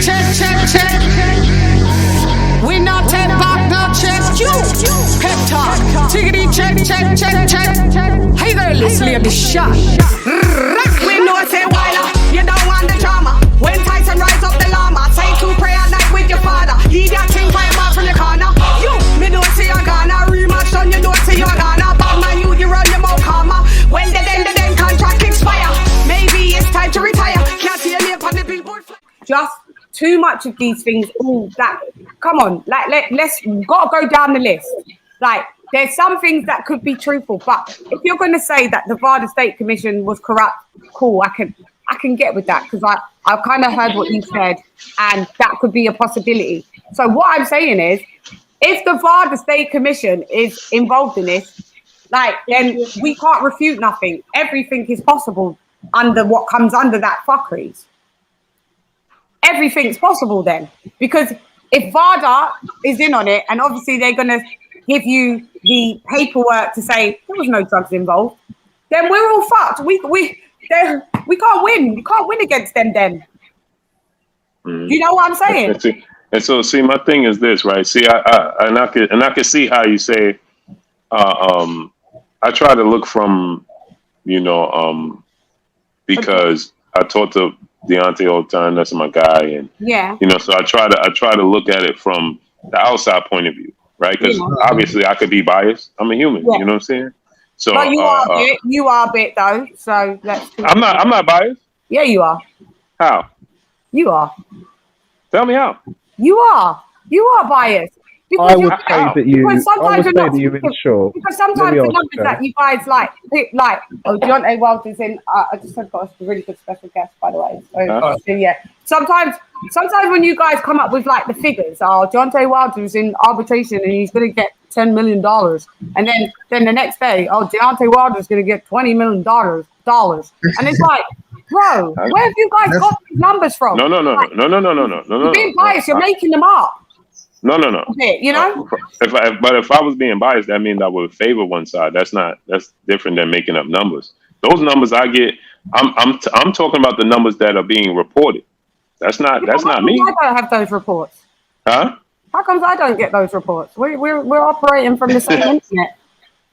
check. We not take back no check. You pep talk. Tiggity check. Hey girl, let's leave the shot. We know say why you don't want the drama. When Tyson rise up the llama, say to pray at night with your father. He that thing by him out from the corner. You, me know say you're gonna rematch on, you know say you're gonna. Bad man, you run your mouth karma. When the then contract expire, maybe it's time to retire. Can't see a name on the billboard. Just too much of these things. All that. Come on, like let's gotta go down the list. Like there's some things that could be truthful, but if you're going to say that the Varda State Commission was corrupt, cool, I can get with that because I've kind of heard what you said, and that could be a possibility. So what I'm saying is, if the Varda State Commission is involved in this, like then we can't refute nothing. Everything is possible under what comes under that fuckeries. Everything's possible then, because if Varda is in on it, and obviously they're going to give you the paperwork to say there was no drugs involved, then we're all fucked. We can't win. You can't win against them then. You know what I'm saying? And so, see, my thing is this, right? See, I can see how you say. I try to look from, because I talk to Deontay all the time. That's my guy, and so I try to look at it from the outside point of view, right? Because obviously I could be biased. I'm a human. You know what I'm saying? So, but you are a bit though. So let's. I'm not biased. Yeah, you are. How? You are. Tell me how. You are biased. Because I would say that you. I would say that you're unsure. Because sometimes the numbers that you guys like, Deontay Wilder's in. I just got a really good special guest, by the way. So yeah, sometimes when you guys come up with like the figures, Deontay Wilder's in arbitration and he's going to get $10 million, and then the next day, Deontay Wilder's going to get $20 million, and it's like, bro, where have you guys got these numbers from? No. You're being biased. You're making them up. No. You know. If I was being biased, that means I would favor one side. That's different than making up numbers. Those numbers I get, I'm talking about the numbers that are being reported. That's not me. I don't have those reports. Huh? How comes I don't get those reports? We're operating from the same internet.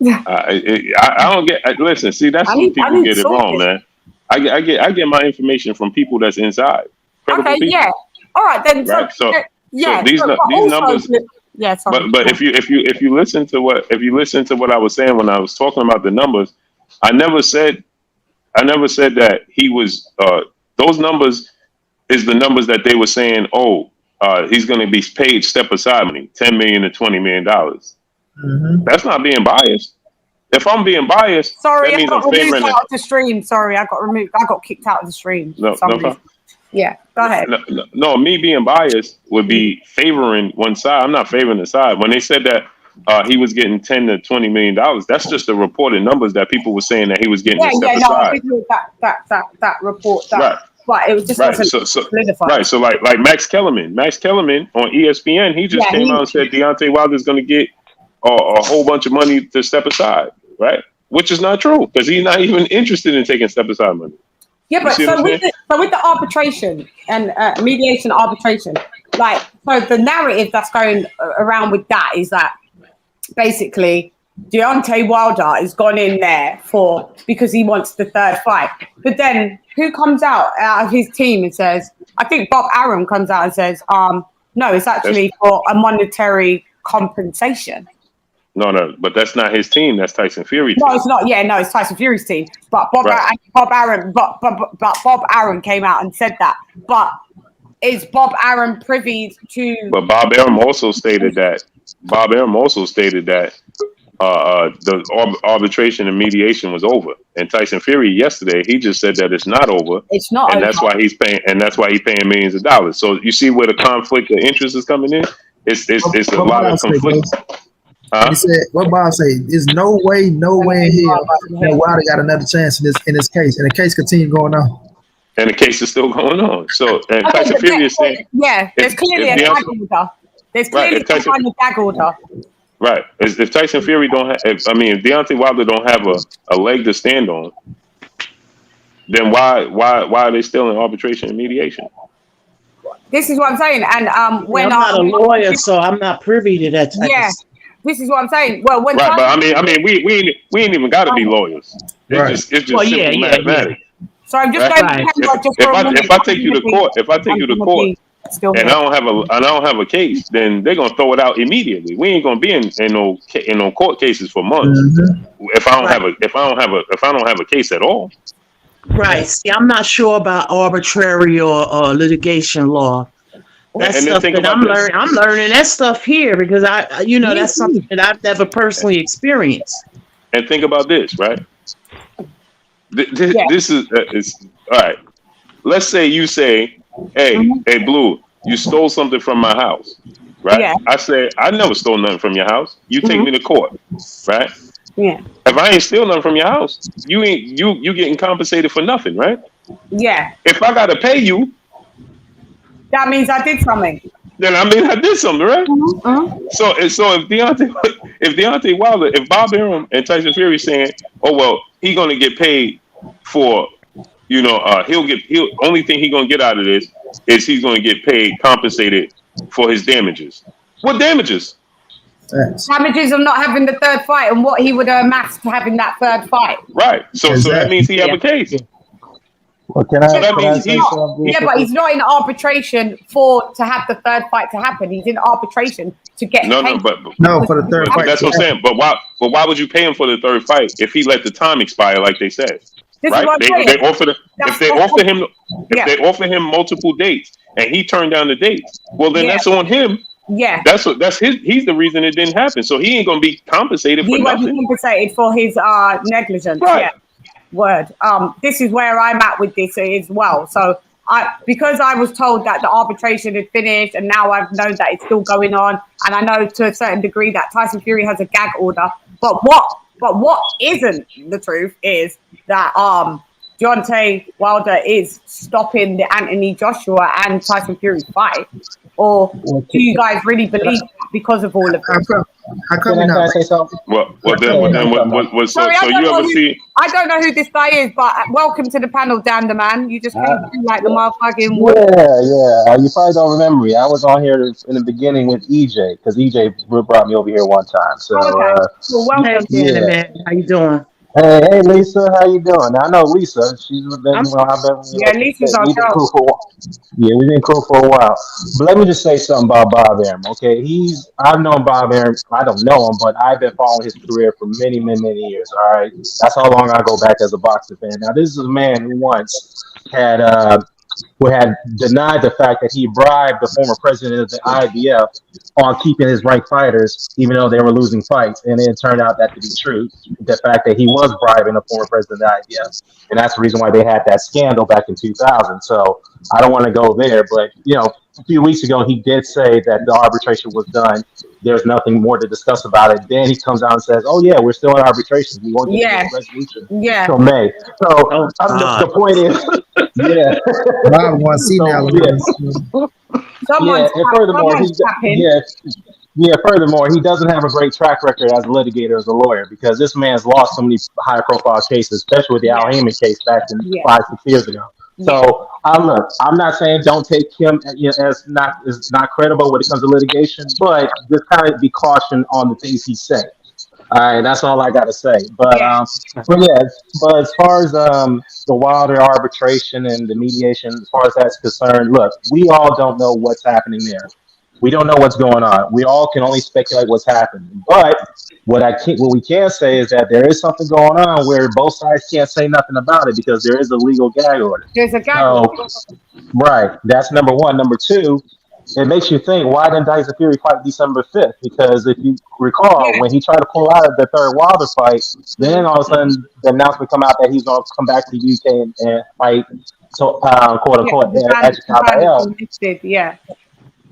I don't get. Listen, see, that's when people get it wrong, man. I get my information from people that's inside. Okay, people. Yeah. All right then. Right, so these numbers. Yeah, sorry. But if you listen to what I was saying when I was talking about the numbers, I never said that he was. Those numbers is the numbers that they were saying. He's going to be paid step aside money, $10 million to $20 million. Mm-hmm. That's not being biased. If I'm being biased, that means I'm favoring out of the stream. Sorry, I got removed. I got kicked out of the stream. No problem. Yeah, go ahead. No, me being biased would be favoring one side. I'm not favoring the side. When they said that he was getting $10 to $20 million, that's just the reported numbers that people were saying that he was getting. I did hear that report. Right. But it was just wasn't solidified. Right. So like Max Kellerman on ESPN, he just came out and said Deontay Wilder's going to get a whole bunch of money to step aside, right? Which is not true because he's not even interested in taking step aside money. Yeah, but so with the arbitration and mediation arbitration, so the narrative that's going around with that is that basically Deontay Wilder has gone in there because he wants the third fight. But then who comes out of his team and says, I think Bob Arum comes out and says, no, it's actually for a monetary compensation. No, but that's not his team. That's Tyson Fury's team. No, it's not. Yeah, no, it's Tyson Fury's team. But Bob Arum came out and said that. But is Bob Arum privy to? But Bob Arum also stated that. The arbitration and mediation was over. And Tyson Fury yesterday, he just said that it's not over. It's not, and over. That's why he's paying. And that's why he's paying millions of dollars. So you see where the conflict of interest is coming in. It's a lot of conflict. He said, "What Bob say? There's no way in hell that Wilder got another chance in this case, and the case continues going on." And the case is still going on. So, and Tyson Fury is saying, there's clearly a gag order. There's clearly a gag order. Right. If Tyson Fury if Deontay Wilder don't have a leg to stand on, then why are they still in arbitration and mediation? This is what I'm saying. And when I'm not a lawyer, so I'm not privy to that type of stuff. This is what I'm saying. Well, when right, but I mean, we ain't even got to be lawyers. It's just simple mathematics. So I'm just going to if I take you to court, and I don't have a case, then they're gonna throw it out immediately. We ain't gonna be in no court cases for months if I don't have a case at all. Right. See, I'm not sure about arbitrary or litigation law. That's stuff that I'm learning. I'm learning that stuff here because that's something that I've never personally experienced. And think about this, right? This is all right. Let's say you say, "Hey, Blue, you stole something from my house," right? Yeah. I say, "I never stole nothing from your house. You take me to court, right?" Yeah. If I ain't steal nothing from your house, you getting compensated for nothing, right? Yeah. If I gotta pay you, that means I did something. Then I mean I did something, right? So if Deontay Wilder, if Bob Arum and Tyson Fury saying, "Oh well, he gonna get paid for," only thing he gonna get out of this is he's gonna get paid, compensated for his damages. What damages? Damages of not having the third fight and what he would have amassed having that third fight. Right. So that means he have a case. Well, but he's not in arbitration to have the third fight to happen. He's in arbitration to get paid. For the third fight. That's what I'm saying. But why would you pay him for the third fight if he let the time expire like they said? Right? If they offer him multiple dates and he turned down the dates, well then that's on him. Yeah, he's the reason it didn't happen. So he ain't gonna be compensated for nothing. He won't be compensated for his negligence. Right. Yeah. Word. This is where I'm at with this as well. So because I was told that the arbitration had finished and now I've known that it's still going on, and I know to a certain degree that Tyson Fury has a gag order. But what isn't the truth is that Deontay Wilder is stopping the Anthony Joshua and Tyson Fury fight. Or do you guys really believe that because of all of this? How come you not? Well, then what? So you ever see? I don't know who this guy is, but welcome to the panel, Dan the Man. You just came through like the motherfucking. Yeah. You probably don't remember me. I was on here in the beginning with EJ because EJ brought me over here one time. So, well, welcome, Dan the Man. How you doing? Hey, Lisa, how you doing? I know Lisa. She's been. Lisa's our girl. Yeah, we've been cool for a while. But let me just say something about Bob Arum, okay? I've known Bob Arum. I don't know him, but I've been following his career for many, many, many years. All right, that's how long I go back as a boxing fan. Now, this is a man who once had denied the fact that he bribed the former president of the IBF on keeping his ranked fighters, even though they were losing fights. And it turned out that to be true, the fact that he was bribing the former president of the IBF. And that's the reason why they had that scandal back in 2000. So I don't want to go there, but, a few weeks ago, he did say that the arbitration was done. There's nothing more to discuss about it. Then he comes out and says, "Oh yeah, we're still in arbitration. We won't get a resolution till May." So the point is, Bob wants to see now. And furthermore, he doesn't have a great track record as a litigator, as a lawyer, because this man's lost so many high-profile cases, especially with the Al Heyman case back in 5-6 years ago. So I'm not saying don't take him as not credible when it comes to litigation, but just kind of be cautioned on the things he said. All right, that's all I got to say. But as far as the Wilder arbitration and the mediation, as far as that's concerned, look, we all don't know what's happening there. We don't know what's going on. We all can only speculate what's happening. But what we can say is that there is something going on where both sides can't say nothing about it because there is a legal gag order. There's a gag order. Right. That's number one. Number two, it makes you think, why didn't Tyson Fury fight December 5th? Because if you recall, when he tried to pull out of the third Wilder fight, then all of a sudden the announcement come out that he's going to come back to the UK and fight, quote unquote,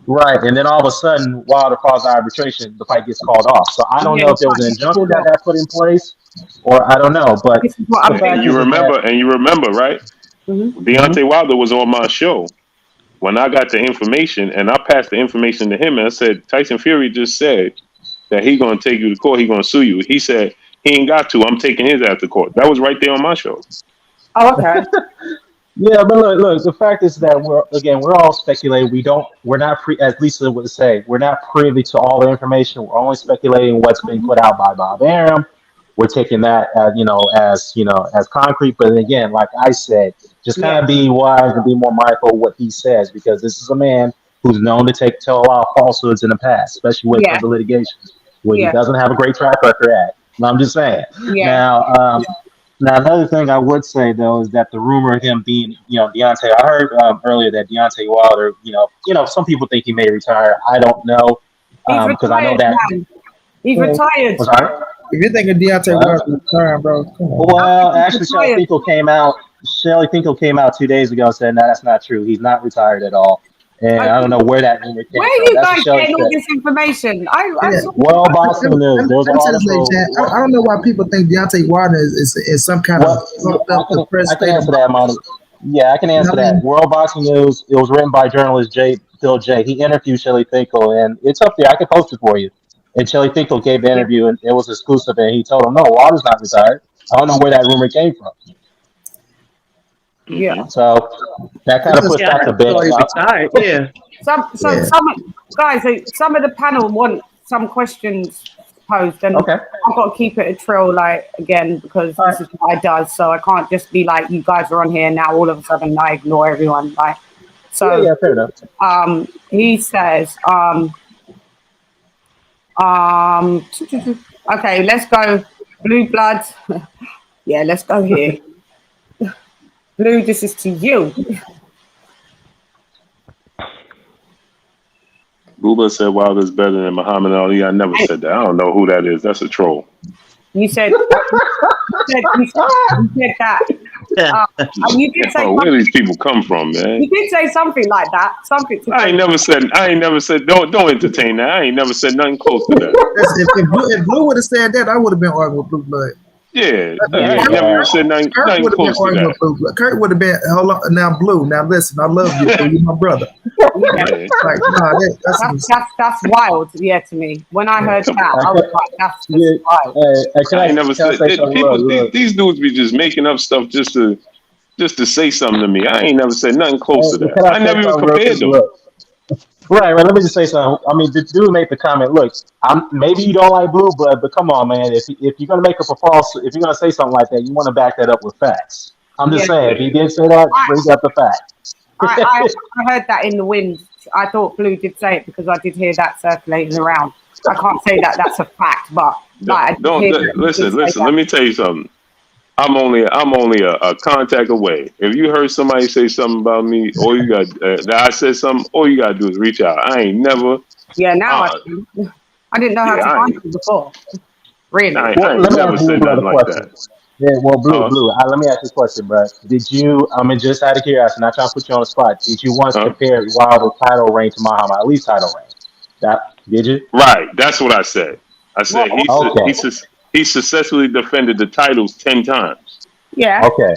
Right, and then all of a sudden, Wilder calls arbitration, the fight gets called off. So I don't know if there was an injunction that got put in place, or I don't know. But you remember, right? Deontay Wilder was on my show when I got the information, and I passed the information to him, and I said, Tyson Fury just said that he's going to take you to court, he's going to sue you. He said, he ain't got to, I'm taking his ass to court. That was right there on my show. Oh, okay. Yeah, but look. The fact is that we're all speculating. We're not as Lisa would say, we're not privy to all the information. We're only speculating what's being put out by Bob Arum. We're taking that as concrete. But again, like I said, just kind Yeah. of be wise and be more mindful of what he says, because this is a man who's known to tell a lot of falsehoods in the past, especially when it Yeah. comes to litigation, where he Yeah. doesn't have a great track record at. No, I'm just saying. Yeah. Now, another thing I would say though is that the rumor of him being, Deontay. I heard earlier that Deontay Wilder, some people think he may retire. I don't know, He's because I know retired, that. man. He's retired. Was I? If you're thinking Deontay Wilder's return, bro, come on. Well, actually, He's Shelly retired. Finkel came out. Shelly Finkel came out 2 days ago and said, "No, that's not true. He's not retired at all." And I don't know where that rumor came Where are from. you That's guys what Shelly getting all said. this information? I Yeah. saw Well, Boston News. There was an Let me say this, article. Chan. I don't know why people think Deontay Wilder is some kind Well, of fucked up depressed I can state of answer that, mind. Monty. Yeah, I can answer that. World Boxing News. It was written by journalist Phil J. He interviewed Shelly Finkel, and it's up there. I can post it for you. And Shelly Finkel gave the interview, and it was exclusive. And he told him, "No, Wilder's not retired." I don't know where that rumor came from. Yeah. So that kind of puts that to bed. Retired. Yeah. Some guys, some of the panel want some questions posed, and Okay. I've got to keep it a trill, again, because this is what I does. So I can't just be like, you guys are on here now. All of a sudden, I ignore everyone. Yeah, fair enough. He says, okay, let's go. Blue blood. Yeah, let's go here. Blue, this is to you. Booba said Wilder's better than Muhammad Ali. I never said that. I don't know who that is. That's a troll. You said that. You did say Where do these people come from, man? you did say something like that. Something. I ain't never said. Don't entertain that. I ain't never said nothing close to that. If Blue would have said that, I would have been arguing with Blue Blood. Yeah, I ain't never said nothing Kurt would have been close to arguing that. with Blue Blood. Kurt would have been, hold on, now Blue, now listen, I love you, Blue, you're my brother. Yeah. Like, nah, That's wild, yeah, to me. When I heard that, I was like, that's wild. I ain't never said. These dudes be just making up stuff just to say something to me. I ain't never said nothing close to that. I never even compared them. Right. Let me just say something. I mean, the dude made the comment. Look, maybe you don't like Blue Blood, but come on, man. If you're gonna make up if you're gonna say something like that, you want to back that up with facts. I'm just saying. If he did say that, bring up the facts. I heard that in the wind. I thought Blue did say it because I did hear that circulating around. I can't say that that's a fact, but listen. Let me tell you something. I'm only a contact away. If you heard somebody say something about me, all you got that I said something, all you gotta do is reach out. I ain't never. Yeah, now I didn't know how to find you before. Really? I ain't never said nothing like that. Yeah, well, Blue. Let me ask you a question, bro. Did you? I mean, just out of curiosity, not trying to put you on the spot. Did you once compare Wilder's title reign to Muhammad Ali's title reign? Did you? Right. That's what I said. I said he successfully defended the titles 10 times. Yeah. Okay.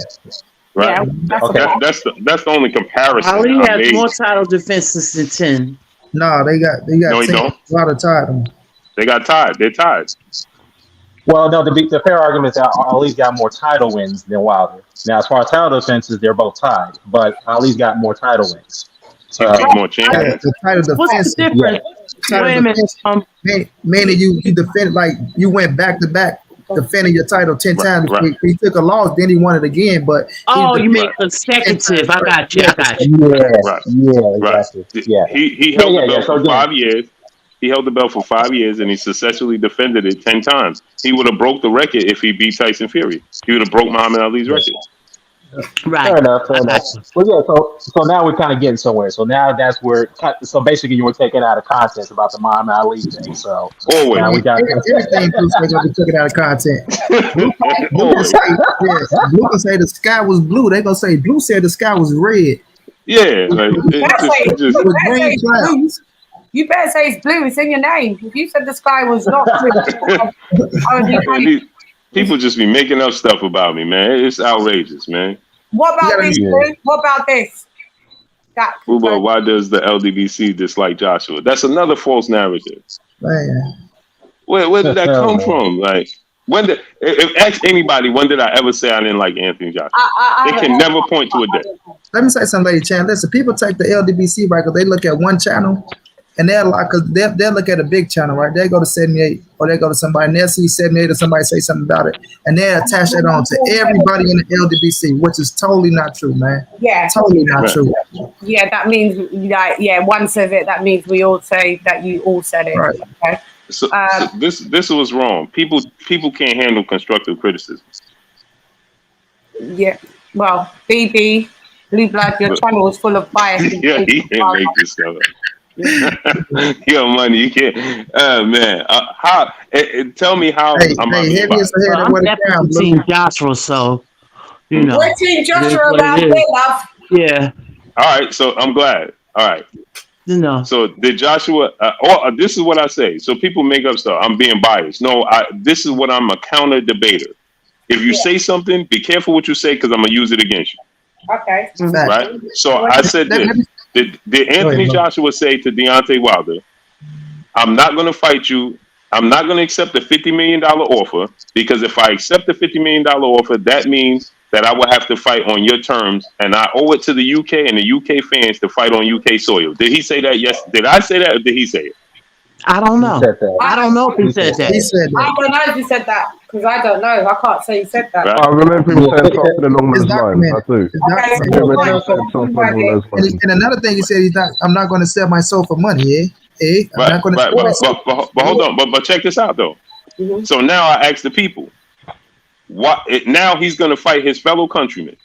Right. Yeah, that's the only comparison. Ali has more title defenses than 10. No, they got No, he 10. don't. A lot of time. They got tied. They're tied. Well, no, the fair argument is that Ali's got more title wins than Wilder. Now, as far as title defenses, they're both tied, but Ali's got more title wins. He's got more champions. The title What's the difference? Wait a minute. Meaning you defend, like you went back to back defending your title 10 times. Right. He took a loss, then he won it again. But you mean consecutive? I got you. Yeah, exactly. Yeah. He held the belt for 5 years. He held the belt for 5 years, and he successfully defended it 10 times. He would have broke the record if he beat Tyson Fury. He would have broke Muhammad Ali's record. Right. Fair enough. Well, yeah. So now we're kind of getting somewhere. So now that's where. So basically, you were taken out of context about the Muhammad Ali thing. So always. Now we got everything going to be taken out of content. Blue can say the sky was blue. They gonna say Blue said the sky was red. Yeah. You better say it's blue. It's in your name. If you said the sky was not blue, people just be making up stuff about me, man. It's outrageous, man. What about this? What about this? Why does the LDBC dislike Joshua? That's another false narrative. Man. Where did that come from? Like, Ask anybody, when did I ever say I didn't like Anthony Joshua? They can never point to a day. Let me say something, Lady Chan. Listen, people take the LDBC right because they look at one channel and they'll look at a big channel, right? They go to 78 or they go to somebody and they'll see 78 or somebody say something about it and they'll attach that on to everybody in the LDBC, which is totally not true, man. Yeah. Totally not true. Yeah, that means one says it, that means we all say that you all said it. Right. Okay. So this was wrong. People can't handle constructive criticism. Yeah. Well, BB, Blue Blood, your channel is full of bias. Yeah, he can't make this stuff up. Yo, money, you can't. Man, how? Tell me how. I'm definitely Team Joshua, so you know. We're Team Joshua about it, love. Yeah. All right, so I'm glad. All right. No. So did Joshua? This is what I say. So people make up stuff. I'm being biased. No, this is what I'm a counter debater. If you say something, be careful what you say because I'm gonna use it against you. Okay. Right. So I said this. Did Anthony Joshua say to Deontay Wilder, "I'm not gonna fight you. I'm not gonna accept the $50 million offer because if I accept the $50 million offer, that means that I will have to fight on your terms, and I owe it to the UK and the UK fans to fight on UK soil." Did he say that? Yes. Did I say that, or did he say it? I don't know. I don't know if he said that. He said that. I don't know if he said that because I don't know. I can't say he said that. Right. I remember him saying something along those lines. I do. And another thing he said, I'm not going to sell my soul for money. I'm not going to sell my soul. But hold on. But check this out though. Mm-hmm. So now I ask the people, now he's going to fight his fellow countrymen.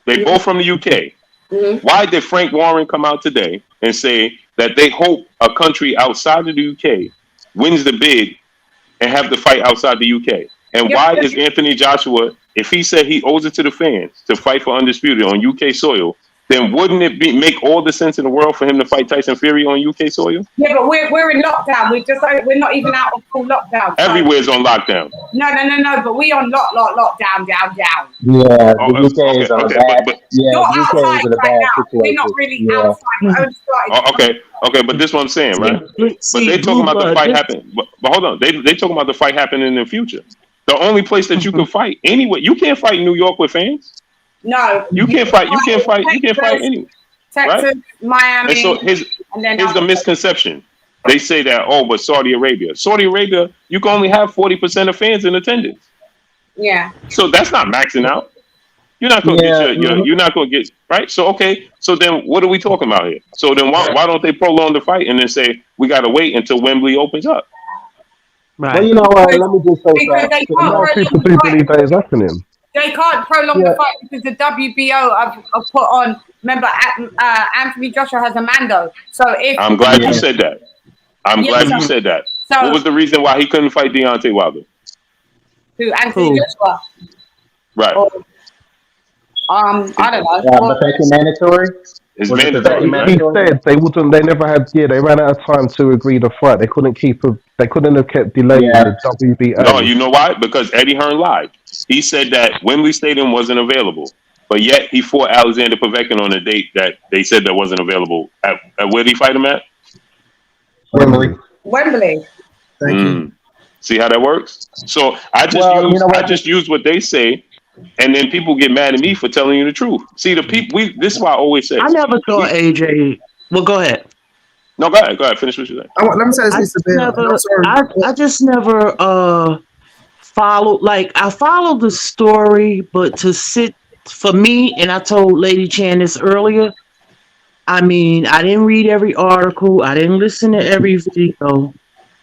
They both from the UK. Mm-hmm. Why did Frank Warren come out today and say that they hope a country outside of the UK wins the bid and have the fight outside the UK? And why is Anthony Joshua, if he said he owes it to the fans to fight for Undisputed on UK soil, then wouldn't it make all the sense in the world for him to fight Tyson Fury on UK soil? Yeah, but we're in lockdown. We're not even out of full lockdown. Everywhere's on lockdown. No. But we on lockdown, down. Yeah, the UK is on a bad. You're outside right now. We're not really outside. Okay, but this is what I'm saying, right? But they talking about the fight happening. But hold on, they talking about the fight happening in the future. The only place that you can fight anyway, you can't fight in New York with fans. No, you can't fight anywhere. Texas, right? Miami. And so here's the misconception. They say that, but Saudi Arabia, you can only have 40% of fans in attendance. Yeah. So that's not maxing out. You're not going to get you're not going to get right. So okay. So then what are we talking about here? So then why don't they prolong the fight and then say we got to wait until Wembley opens up? Right. Well, you know what? Let me just say something. They can't prolong the fight because the WBO have put on. Remember, Anthony Joshua has a Mando. So if I'm glad you said that. You said that. So, what was the reason why he couldn't fight Deontay Wilder? Anthony Joshua. Right. I don't know. But that's mandatory. It's mandatory. He said they wouldn't. They never had. Yeah, they ran out of time to agree the fight. They couldn't have kept delaying the WBO. No, you know why? Because Eddie Hearn lied. He said that Wembley Stadium wasn't available, but yet he fought Alexander Povetkin on a date that they said that wasn't available. At where did he fight him at? Wembley. Thank you. See how that works? So I just used what they say, and then people get mad at me for telling you the truth. See, the people. This is why I always say. I never thought AJ. Well, go ahead. No, go ahead. Finish what you're saying. Let me say this. I just never followed. Like I followed the story, but to sit for me, and I told Lady Chan this earlier. I mean, I didn't read every article. I didn't listen to every video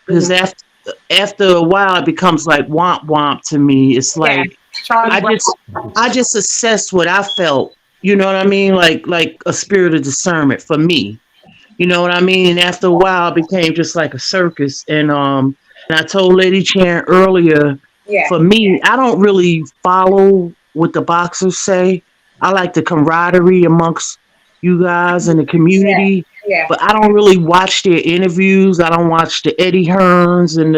because after a while, it becomes like womp to me. It's like I just assessed what I felt. You know what I mean? Like a spirit of discernment for me. You know what I mean? And after a while, it became just like a circus. And I told Lady Chan earlier. For me, I don't really follow what the boxers say. I like the camaraderie amongst you guys in the community. But I don't really watch their interviews. I don't watch the Eddie Hearns and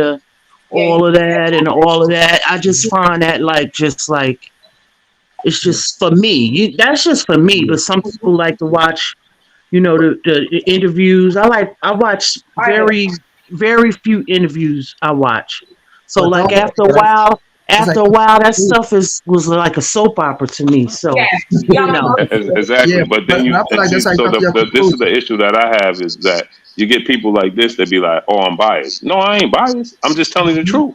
all of that. I just find that it's just for me. That's just for me. But some people like to watch, the interviews. I watch very, very few interviews I watch. So But like don't after a while, that stuff was like a soap opera to me. So you know, Exactly. yeah, But then I feel like that's how you so come to your this is the conclusion. issue that I have is that you get people like this that be like, "Oh, I'm biased." No, I ain't biased. I'm just telling the truth.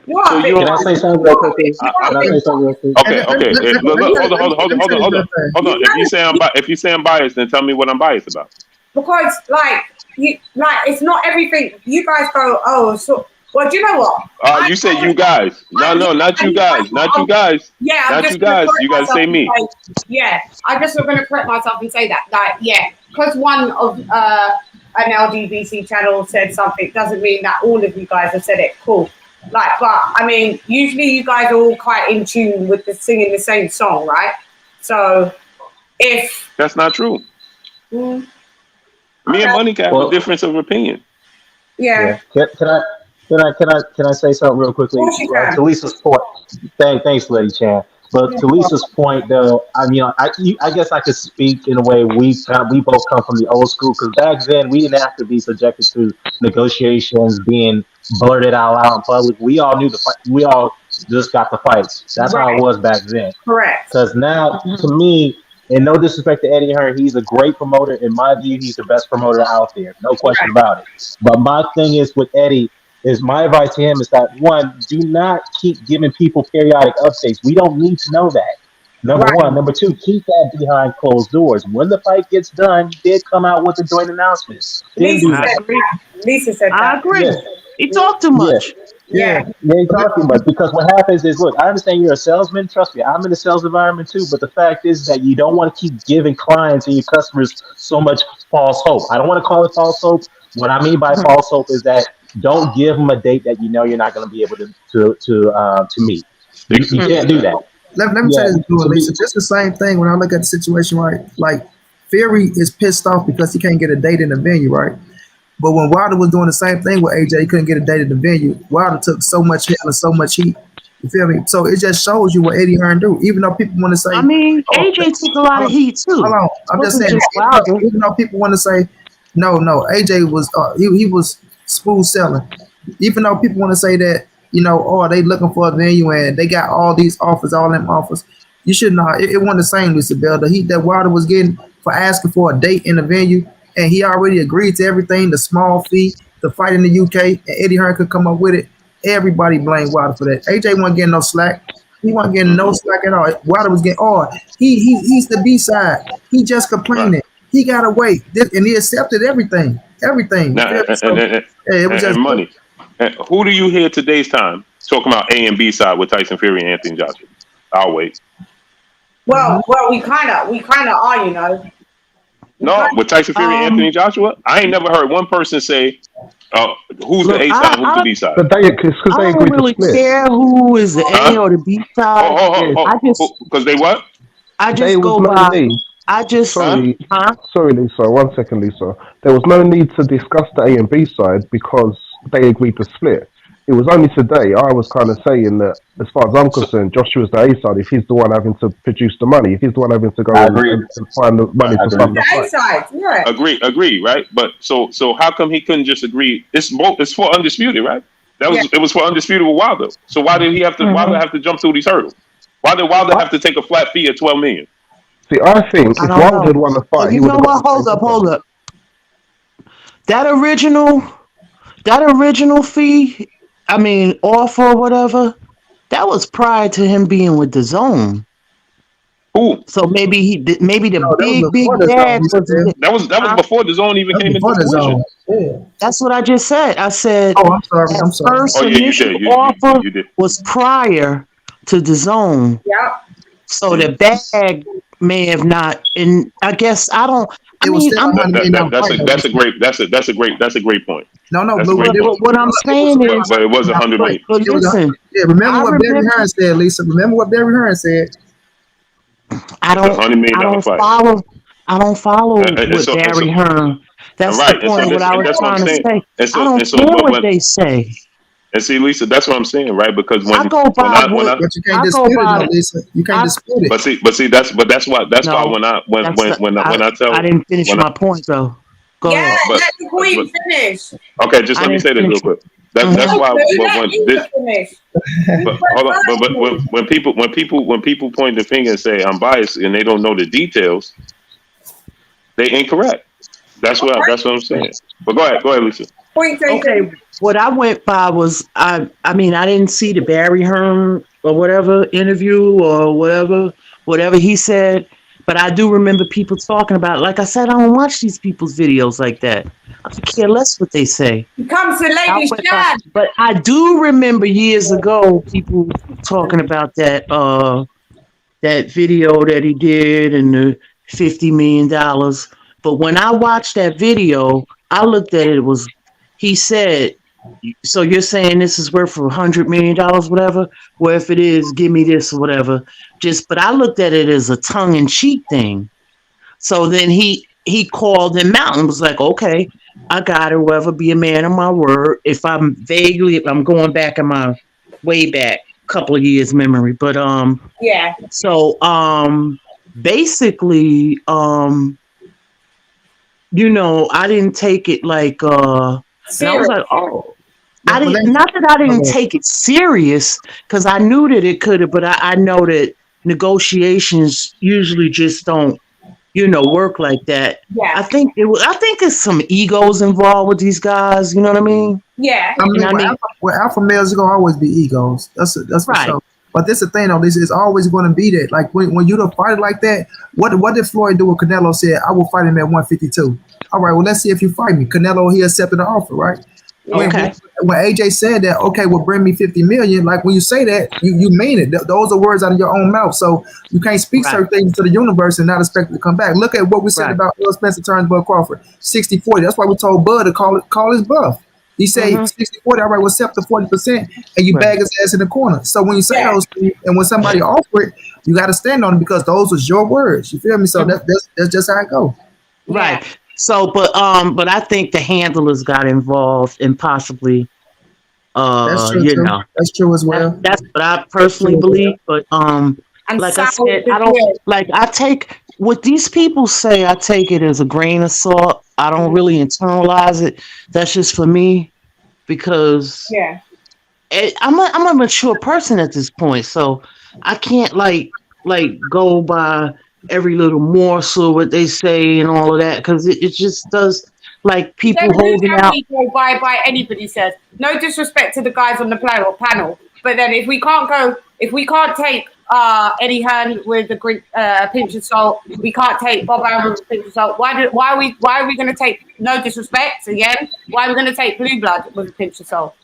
You So are a you bit Can I don't. say biased. something You real are a quickly? bit. You are Can a I bit. say something real quick? Okay, okay. Look, hold on, hold on. Hold on. If you say if you say I'm biased, then tell me what I'm biased about. Because like it's not everything. You guys go, oh, so well. Do you know what? You say you guys. No, not you guys. Not you guys. Yeah, I'm Not you just gonna guys. correct You gotta myself say and me. say, yeah, I just going to correct myself and say that, like, yeah, because one of an LDBC channel said something doesn't mean that all of you guys have said it. Cool. Like, but I mean, usually you guys are all quite in tune with the singing the same song, right? So if That's not true. Me and Money Cap have a difference of opinion. Yeah. Can I say something real quickly? Of course you can. To Lisa's point. Thanks, Lady Chan. But to Lisa's point, though, I mean, I guess I could speak in a way we both come from the old school because back then we didn't have to be subjected to negotiations being blurted out in public. We all knew the fight. We all just got the fights. That's how it was back then. Correct. Because now, to me, and no disrespect to Eddie Hearn, he's a great promoter. In my view, he's the best promoter out there. No question about it. But my thing is with Eddie, is my advice to him is that one, do not keep giving people periodic updates. We don't need to know that. Number one. Number two, keep that behind closed doors. When the fight gets done, they come out with a joint announcement. Then do that. Lisa said that. I agree. Yeah. He talked too much. Yeah, you talk too much because what happens is, look, I understand you're a salesman. Trust me, I'm in the sales environment too. But the fact is that you don't want to keep giving clients and your customers so much false hope. I don't want to call it false hope. What I mean by false hope is that don't give them a date that you know you're not going to be able to meet. You can't do that. Let me tell you this, Lisa. Just the same thing when I look at the situation, right? Like Fury is pissed off because he can't get a date in the venue, right? But when Wilder was doing the same thing with AJ, he couldn't get a date at the venue. Wilder took so much hell and so much heat. You feel me? So it just shows you what Eddie Hearn do. Even though people want to say, I mean, AJ took a lot of heat too. Hold on, I'm just saying. Even though people want to say, no, AJ was he was smooth selling. Even though people want to say that, you know, oh, they looking for a venue and they got all these offers, all them offers. You should know it wasn't the same, Lisa Bell. The heat that Wilder was getting for asking for a date in the venue. And he already agreed to everything, the small fee, the fight in the UK, and Eddie Hearn could come up with it. Everybody blamed Wilder for that. AJ wasn't getting no slack. He wasn't getting no slack at all. Wilder was getting, he's the B-side. He just complaining. He got to wait. And he accepted everything. Everything. Now, it was just Money. Who do you hear today's time talking about A and B side with Tyson Fury and Anthony Joshua? I'll wait. Well, we kind of are, you know. No, with Tyson Fury and Anthony Joshua, I ain't never heard one person say, who's the A side, who's the B side. But I don't really care who is the A or the B side. Because they what? I just go by. I just sorry, Lisa. 1 second, Lisa. There was no need to discuss the A and B side because they agreed to split. It was only today I was kind of saying that, as far as I'm concerned, Joshua's the A side if he's the one having to produce the money, if he's the one having to go and find the money to start the fight. Side, yeah. Agree, right? But so how come he couldn't just agree? It's for Undisputed, right? It was for Undisputed with Wilder. So why did he have to? Wilder have to jump through these hurdles? Why did Wilder have to take a flat fee of $12 million? See, I think if Wilder had won the fight, he would have got. Hold up. That original fee. I mean, offer or whatever, that was prior to him being with the Zone. Who? So maybe the big bad was that was before the Zone even came into fruition. Yeah. That's what I just said. I said, I'm sorry. First initial offer was prior to the Zone. Yeah. So the bag may have not, and I guess I don't. That's a great point. No, what I'm saying is, but it was $100 million. But listen, remember what Barry Hearn said, Lisa. Remember what Barry Hearn said. I don't follow what Barry Hearn. That's the point. What I was trying to say. I don't care what they say. And see, Lisa, that's what I'm saying, right? Because when but you can't dispute it, Lisa. You can't dispute it. But that's why when I tell I didn't finish my point though. Go ahead. Let the queen finish. Okay, just let me say this real quick. That's why hold on. But when people point the finger and say I'm biased and they don't know the details, they incorrect. That's what I'm saying. But go ahead, Lisa. Okay, what I went by was I mean I didn't see the Barry Hearn or whatever interview or whatever he said, but I do remember people talking about it. Like I said, I don't watch these people's videos like that. I could care less what they say. It comes to Lady CHANN. But I do remember years ago people talking about that video that he did and the $50 million. But when I watched that video, I looked at it, he said, so you're saying this is worth $100 million, whatever? Well, if it is, give me this or whatever. But I looked at it as a tongue-in-cheek thing. So then he called him out and was like, okay, I got it, whatever, be a man of my word. If I'm going back in my way back couple of years memory. But yeah. So basically, you know, I didn't take it like I was like, oh, not that I didn't take it serious, because I knew that it could have, but I know that negotiations usually just don't, you know, work like that. Yeah. I think it's some egos involved with these guys. You know what I mean? Yeah. Alpha males are gonna always be egos. That's right. Sure. But this is the thing, though. This is always going to be that. Like when you don't fight it like that, what did Floyd do when Canelo said, "I will fight him at 152"? All right, well, let's see if you fight me. Canelo, he accepted the offer, right? Okay. When AJ said that, okay, well, bring me 50 million. Like when you say that, you mean it. Those are words out of your own mouth. So you can't speak certain things to the universe and not expect it to come back. Look at what we said about Earl Spencer turns Bud Crawford, 60-40. That's why we told Bud to call his bluff. He said 60-40, all right, we'll accept the 40%, and you bag his ass in the corner. So when you say those things, and when somebody offer it, you got to stand on it because those was your words. You feel me? So that's just how it goes. Right. So, but I think the handlers got involved and possibly, that's true, you know, that's true as well. That's what I personally believe. But like I said, I don't like. I take what these people say. I take it as a grain of salt. I don't really internalize it. That's just for me, because I'm a mature person at this point, so I can't like go by every little morsel what they say and all of that, because it just does, like, people holding out. Go by anybody says. No disrespect to the guys on the panel, but then if we can't take Eddie Hearn with a pinch of salt, we can't take Bob Arum with a pinch of salt. Why are we going to take, no disrespect again, why are we going to take Blue Blood with a pinch of salt?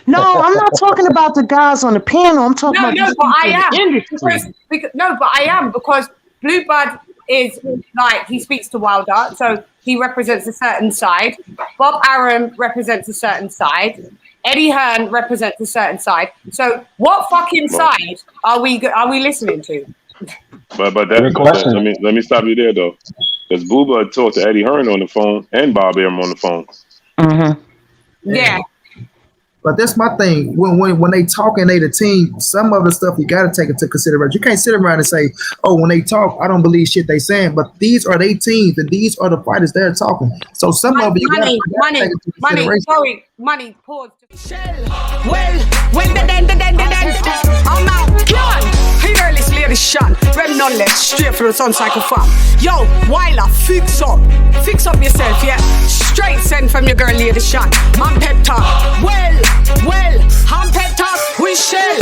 No, I'm not talking about the guys on the panel. I'm talking about the industry. But I am, because Blue Blood is like, he speaks to Wilder, so he represents a certain side. Bob Arum represents a certain side. Eddie Hearn represents a certain side. So what fucking side are we listening to? But let me stop you there though, because Booba talked to Eddie Hearn on the phone and Bob Arum on the phone. Mm-hmm. Yeah. But that's my thing. When they talk and they the team, some of the stuff you got to take into consideration. You can't sit around and say, "Oh, when they talk, I don't believe shit they saying." But these are their teams, and these are the fighters they're talking. So some of you money. Pause. I'm out. Gun. Hey girl, it's Lady CHANN. Red knowledge, straight from the Sun Cycle Farm. Yo, Wyler, fix up yourself, yeah. Straight send from your girl Lady CHANN. I'm pep talk. Well, I'm pep talk. We shall.